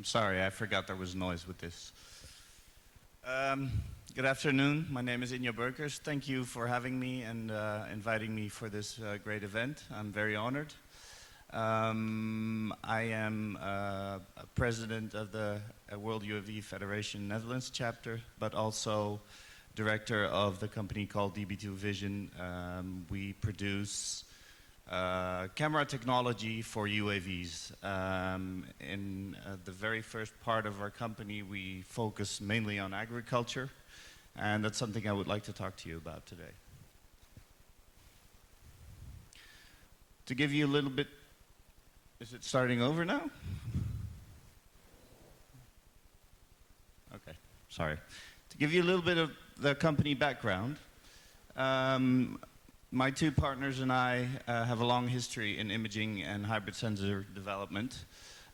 I'm sorry, I forgot there was noise with this. Good afternoon, my name is Igno Breukers. Thank you for having me and inviting me for this great event. I'm very honored. I am president of the World UAV Federation Netherlands chapter, but also director of the company called DB2 Vision. We produce camera technology for UAVs. In the very first part of our company, we focus mainly on agriculture, and that's something I would like to talk to you about today. To give you a little bit, is it starting over now? Okay, sorry. To give you a little bit of the company background, my two partners and I have a long history in imaging and hybrid sensor development.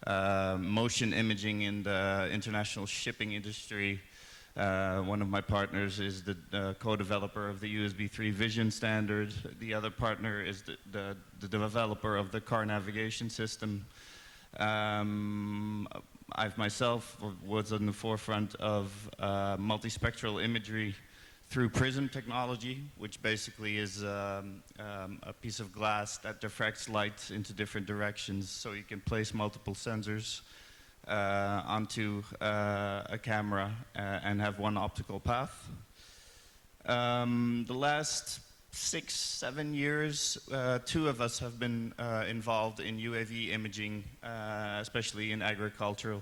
Motion imaging in the international shipping industry. One of my partners is the co-developer of the USB 3 vision standard. The other partner is the developer of the car navigation system. I've myself was on the forefront of multispectral imagery through prism technology, which basically is a piece of glass that diffracts light into different directions, so you can place multiple sensors onto a camera and have one optical path. The last 6-7 years, two of us have been involved in UAV imaging, especially in agricultural.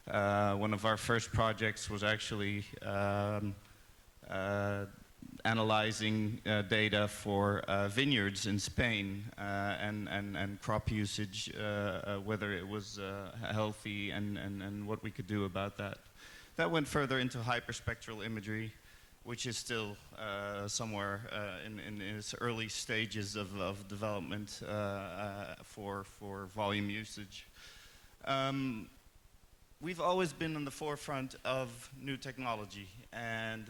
One of our first projects was actually analyzing data for vineyards in Spain and crop usage, whether it was healthy and what we could do about that. That went further into hyperspectral imagery, which is still somewhere in its early stages of development for volume usage. We've always been on the forefront of new technology, and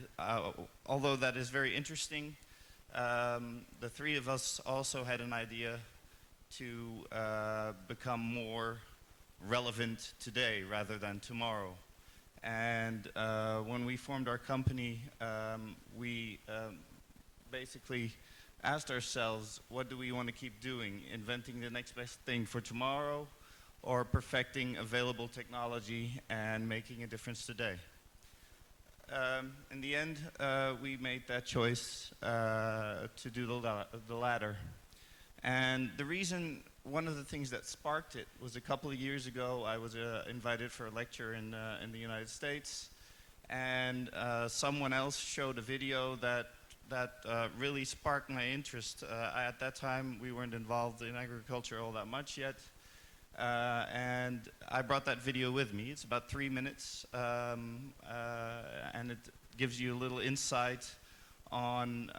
although that is very interesting, the three of us also had an idea to become more relevant today rather than tomorrow. And when we formed our company, we basically asked ourselves, what do we want to keep doing? Inventing the next best thing for tomorrow, or perfecting available technology and making a difference today? In the end, we made that choice to do the latter. And the reason, one of the things that sparked it was a couple of years ago, I was invited for a lecture in the United States, and someone else showed a video that really sparked my interest. At that time, we weren't involved in agriculture all that much yet. And I brought that video with me. It's about 3 minutes, and it gives you a little insight on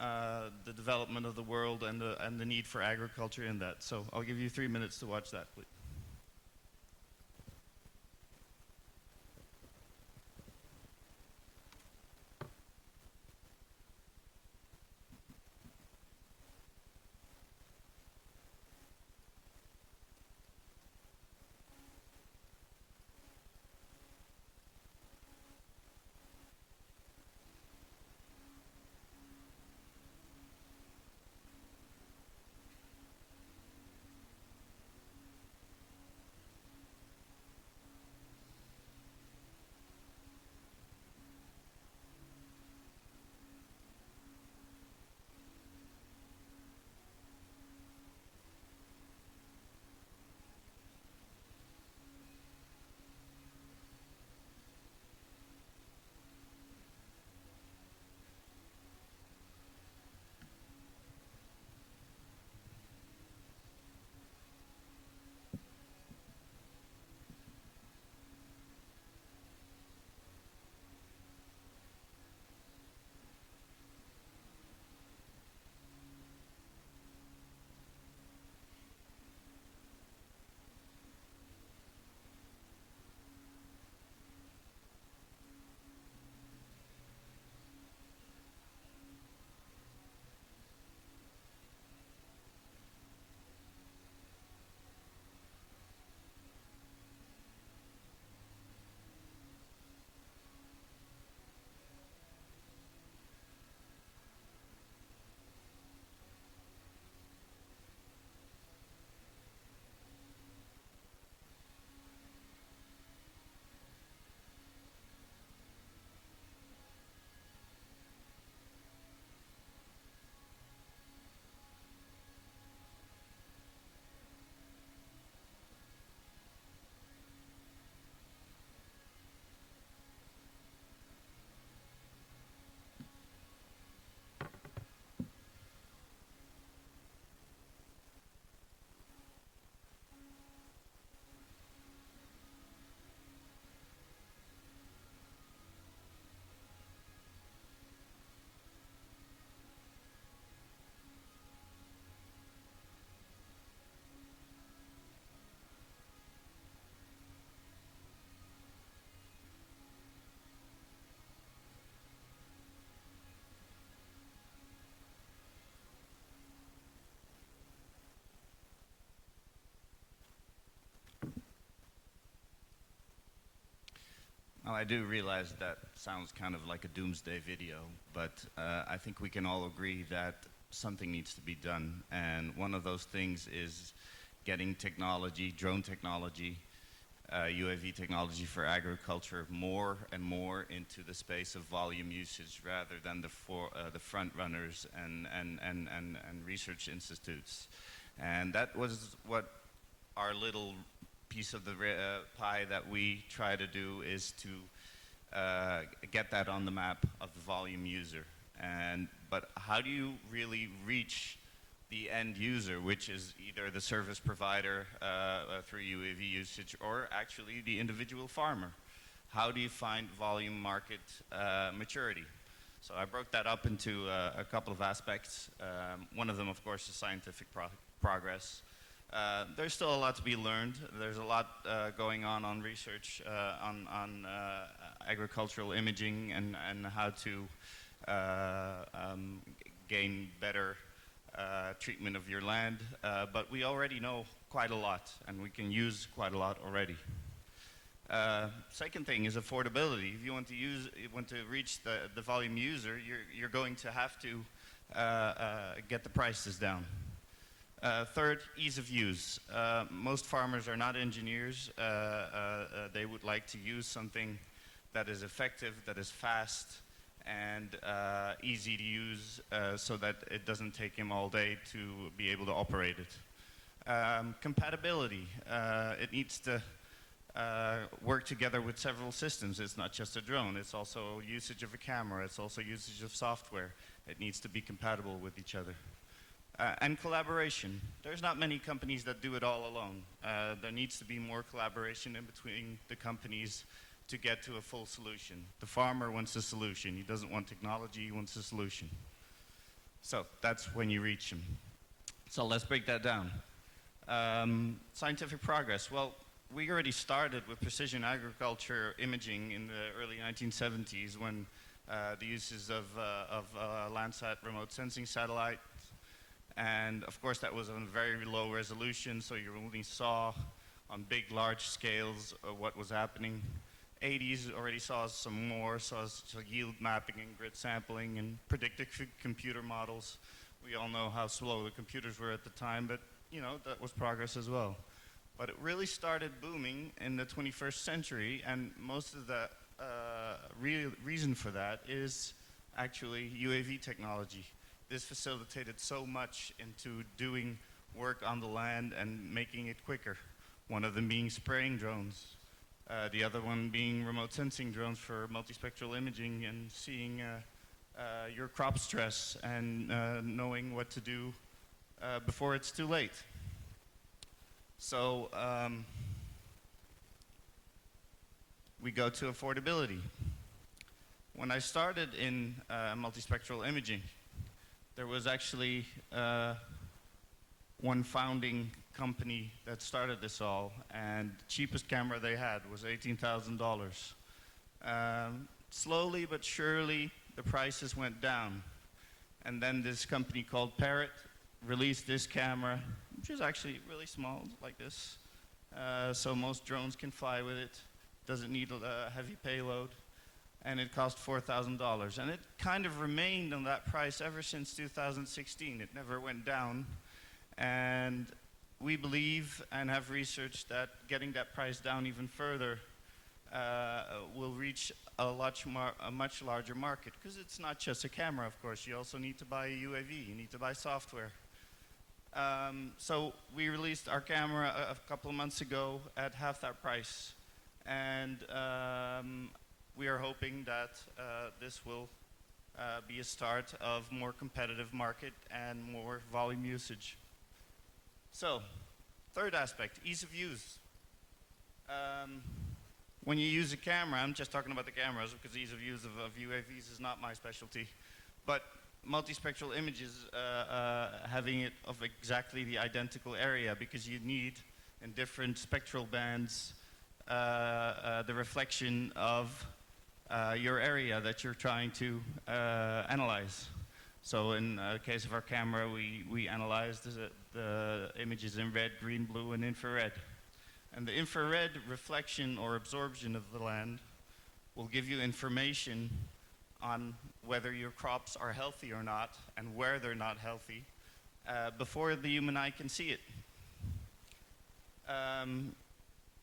the development of the world and the need for agriculture in that. So I'll give you 3 minutes to watch that, please. Well, I do realize that sounds kind of like a doomsday video, but I think we can all agree that something needs to be done. And one of those things is getting technology, drone technology, UAV technology for agriculture more and more into the space of volume usage rather than the front runners and research institutes. And that was what our little piece of the pie that we try to do, is to get that on the map of the volume user. But how do you really reach the end user, which is either the service provider through UAV usage or actually the individual farmer? How do you find volume market maturity? So I broke that up into a couple of aspects. One of them, of course, is scientific progress. There's still a lot to be learned. There's a lot going on research on agricultural imaging and how to gain better treatment of your land. But we already know quite a lot, and we can use quite a lot already. Second thing is affordability. If you want to reach the volume user, you're going to have to get the prices down. Third, ease of use. Most farmers are not engineers. They would like to use something that is effective, that is fast, and easy to use so that it doesn't take him all day to be able to operate it. Compatibility. It needs to work together with several systems. It's not just a drone. It's also usage of a camera. It's also usage of software. It needs to be compatible with each other. And collaboration. There's not many companies that do it all alone. There needs to be more collaboration in between the companies to get to a full solution. The farmer wants a solution. He doesn't want technology, he wants a solution. So that's when you reach him. So let's break that down. Scientific progress. Well, we already started with precision agriculture imaging in the early 1970s when the uses of Landsat remote sensing satellite. And of course that was on very low resolution, so you only saw on big, large scales what was happening. 80s already saw some more, saw yield mapping and grid sampling and predictive computer models. We all know how slow the computers were at the time, but you know, that was progress as well. But it really started booming in the 21st century, and most of the reason for that is actually UAV technology. This facilitated so much into doing work on the land and making it quicker. One of them being spraying drones. The other one being remote sensing drones for multispectral imaging and seeing your crop stress and knowing what to do before it's too late. So we go to affordability. When I started in multispectral imaging, there was actually one founding company that started this all, and the cheapest camera they had was $18,000. Slowly but surely, the prices went down. And then this company called Parrot released this camera, which is actually really small, like this. So most drones can fly with it. Doesn't need a heavy payload. And it cost $4,000. And it kind of remained on that price ever since 2016. It never went down. And we believe and have researched that getting that price down even further will reach a much larger market. Because it's not just a camera, of course. You also need to buy a UAV. You need to buy software. So we released our camera a couple of months ago at half that price. And we are hoping that this will be a start of more competitive market and more volume usage. So, third aspect, ease of use. When you use a camera, I'm just talking about the cameras because ease of use of UAVs is not my specialty, but multispectral images having it of exactly the identical area, because you need in different spectral bands the reflection of your area that you're trying to analyze. So in the case of our camera, we analyzed the images in red, green, blue, and infrared. And the infrared reflection or absorption of the land will give you information on whether your crops are healthy or not and where they're not healthy before the human eye can see it.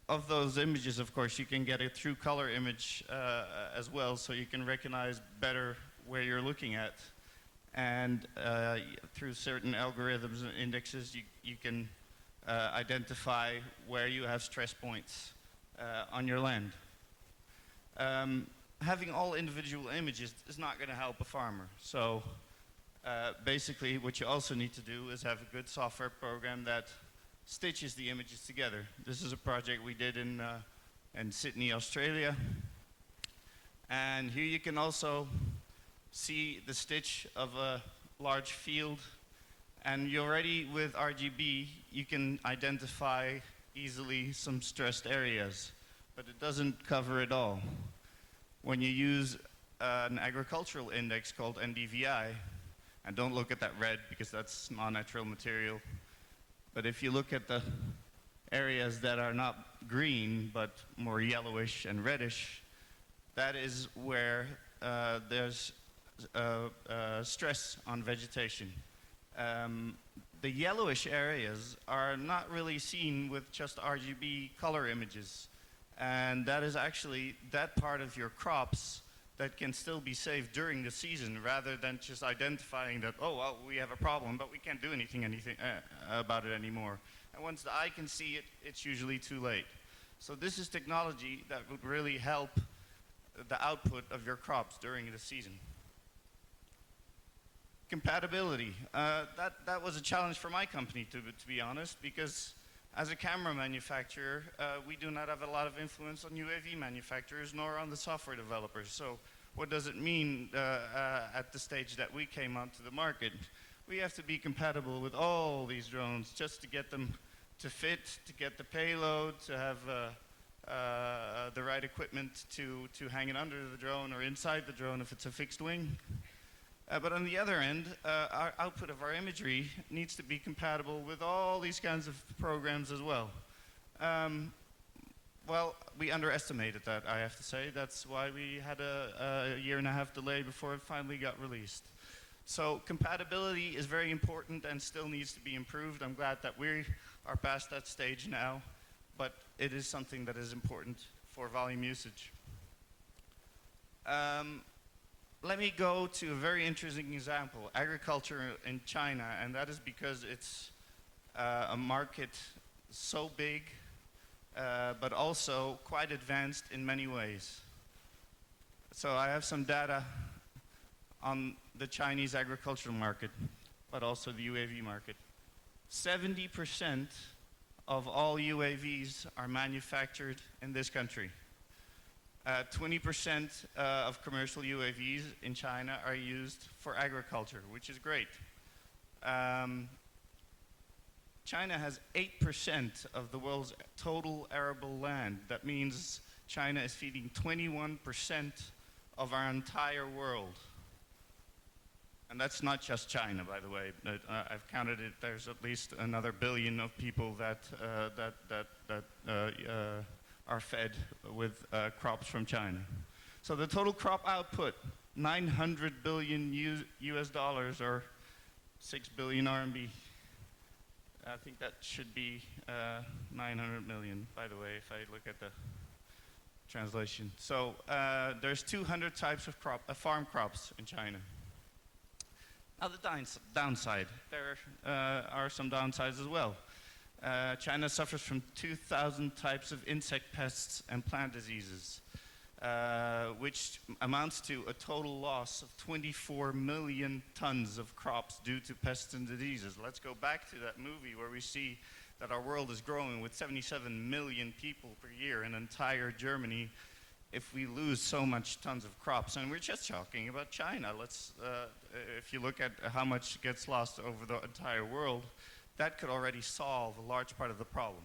Of those images, of course, you can get a true color image as well, so you can recognize better where you're looking at. And through certain algorithms and indexes, you can identify where you have stress points on your land. Having all individual images is not going to help a farmer. So basically, what you also need to do is have a good software program that stitches the images together. This is a project we did in Sydney, Australia. And here you can also see the stitch of a large field. And you already, with RGB, you can identify easily some stressed areas, but it doesn't cover it all. When you use an agricultural index called NDVI, and don't look at that red because that's non-natural material, but if you look at the areas that are not green but more yellowish and reddish, that is where there's stress on vegetation. The yellowish areas are not really seen with just RGB color images, and that is actually that part of your crops that can still be saved during the season, rather than just identifying that, oh, well, we have a problem, but we can't do anything about it anymore. And once the eye can see it, it's usually too late. So this is technology that would really help the output of your crops during the season. Compatibility. That was a challenge for my company, to be honest, because as a camera manufacturer, we do not have a lot of influence on UAV manufacturers nor on the software developers. So what does it mean at the stage that we came onto the market? We have to be compatible with all these drones just to get them to fit, to get the payload, to have the right equipment to hang it under the drone or inside the drone if it's a fixed wing. But on the other end, our output of our imagery needs to be compatible with all these kinds of programs as well. Well, we underestimated that, I have to say. That's why we had a year and a half delay before it finally got released. So compatibility is very important and still needs to be improved. I'm glad that we are past that stage now, but it is something that is important for volume usage. Let me go to a very interesting example, agriculture in China, and that is because it's a market so big, but also quite advanced in many ways. So I have some data on the Chinese agricultural market, but also the UAV market. 70% of all UAVs are manufactured in this country. 20% of commercial UAVs in China are used for agriculture, which is great. China has 8% of the world's total arable land. That means China is feeding 21% of our entire world. And that's not just China, by the way. I've counted it. There's at least another billion of people that are fed with crops from China. So the total crop output, 900 billion US dollars, or 6 billion RMB. I think that should be 900 million, by the way, if I look at the translation. So there's 200 types of farm crops in China. Now the downside, there are some downsides as well. China suffers from 2,000 types of insect pests and plant diseases, which amounts to a total loss of 24 million tons of crops due to pests and diseases. Let's go back to that movie where we see that our world is growing with 77 million people per year in entire Germany. If we lose so much tons of crops, and we're just talking about China, if you look at how much gets lost over the entire world, that could already solve a large part of the problem.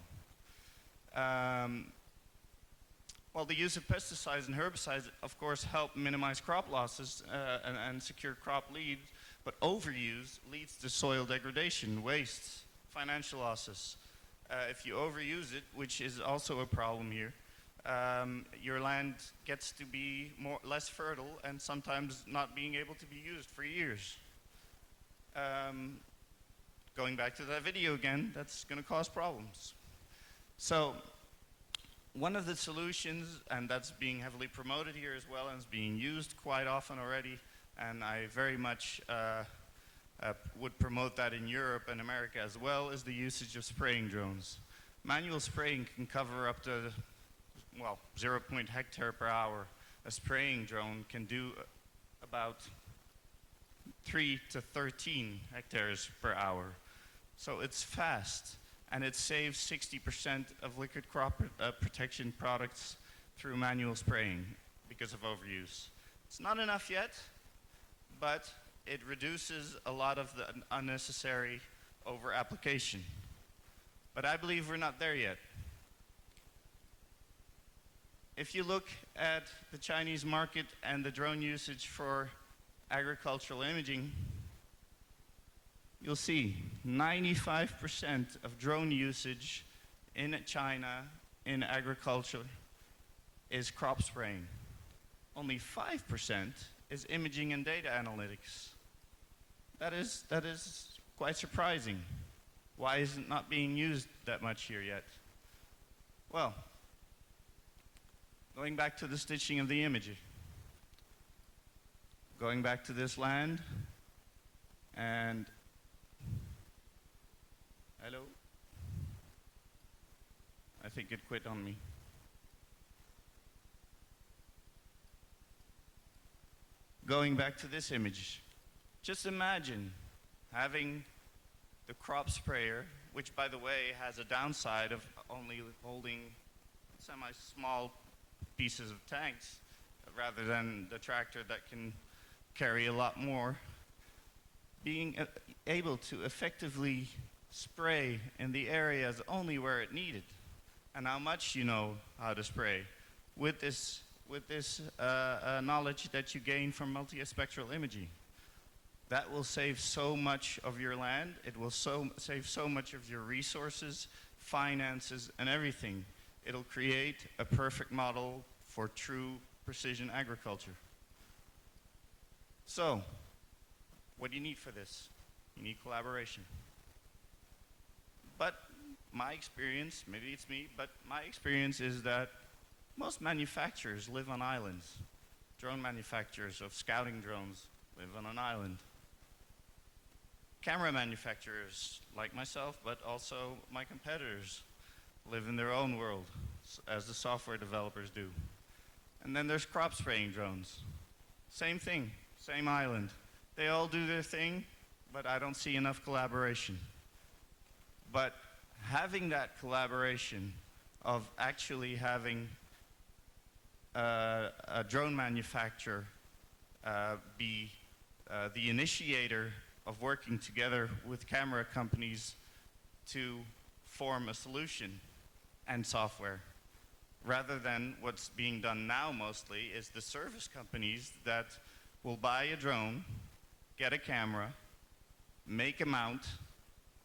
Well, the use of pesticides and herbicides, of course, help minimize crop losses and secure crop yield, but overuse leads to soil degradation, wastes, financial losses. If you overuse it, which is also a problem here, your land gets to be less fertile and sometimes not being able to be used for years. Going back to that video again, that's going to cause problems. So one of the solutions, and that's being heavily promoted here as well and is being used quite often already, and I very much would promote that in Europe and America as well, is the usage of spraying drones. Manual spraying can cover up to, well, 0. hectare per hour. A spraying drone can do about 3 to 13 hectares per hour. So it's fast, and it saves 60% of liquid crop protection products through manual spraying because of overuse. It's not enough yet, but it reduces a lot of the unnecessary over-application. But I believe we're not there yet. If you look at the Chinese market and the drone usage for agricultural imaging, you'll see 95% of drone usage in China in agriculture is crop spraying. Only 5% is imaging and data analytics. That is quite surprising. Why is it not being used that much here yet? Well, going back to the stitching of the imagery. Going back to this land, and hello? I think it quit on me. Going back to this image, just imagine having the crop sprayer, which by the way has a downside of only holding semi-small pieces of tanks rather than the tractor that can carry a lot more, being able to effectively spray in the areas only where it needed, and how much you know how to spray with this knowledge that you gain from multispectral imaging. That will save so much of your land. It will save so much of your resources, finances, and everything. It'll create a perfect model for true precision agriculture. So, what do you need for this? You need collaboration. But my experience, maybe it's me, but my experience is that most manufacturers live on islands. Drone manufacturers of scouting drones live on an island. Camera manufacturers, like myself, but also my competitors, live in their own world, as the software developers do. And then there's crop spraying drones. Same thing, same island. They all do their thing, but I don't see enough collaboration. But having that collaboration of actually having a drone manufacturer be the initiator of working together with camera companies to form a solution and software, rather than what's being done now mostly is the service companies that will buy a drone, get a camera, make a mount,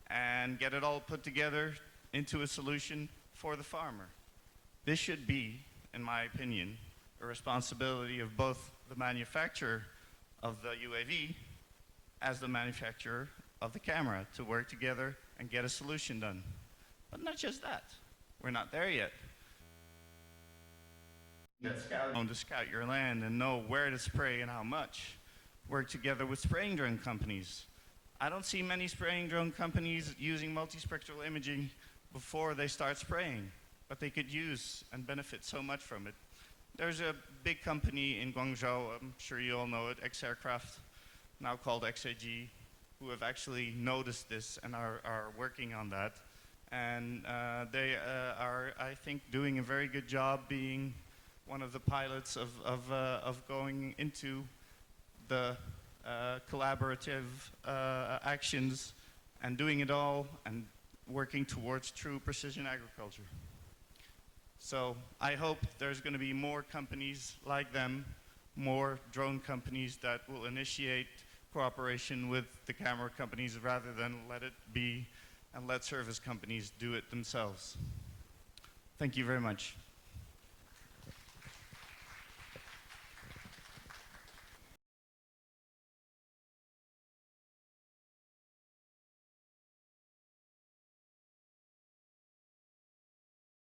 and get it all put together into a solution for the farmer. This should be, in my opinion, a responsibility of both the manufacturer of the UAV as the manufacturer of the camera to work together and get a solution done. But not just that. We're not there yet. To scout your land and know where to spray and how much. Work together with spraying drone companies. I don't see many spraying drone companies using multispectral imaging before they start spraying, but they could use and benefit so much from it. There's a big company in Guangzhou, I'm sure you all know it, X Aircraft, now called XAG, who have actually noticed this and are working on that. And they are, I think, doing a very good job being one of the pilots of going into the collaborative actions and doing it all and working towards true precision agriculture. So I hope there's going to be more companies like them, more drone companies that will initiate cooperation with the camera companies rather than let it be and let service companies do it themselves. Thank you very much.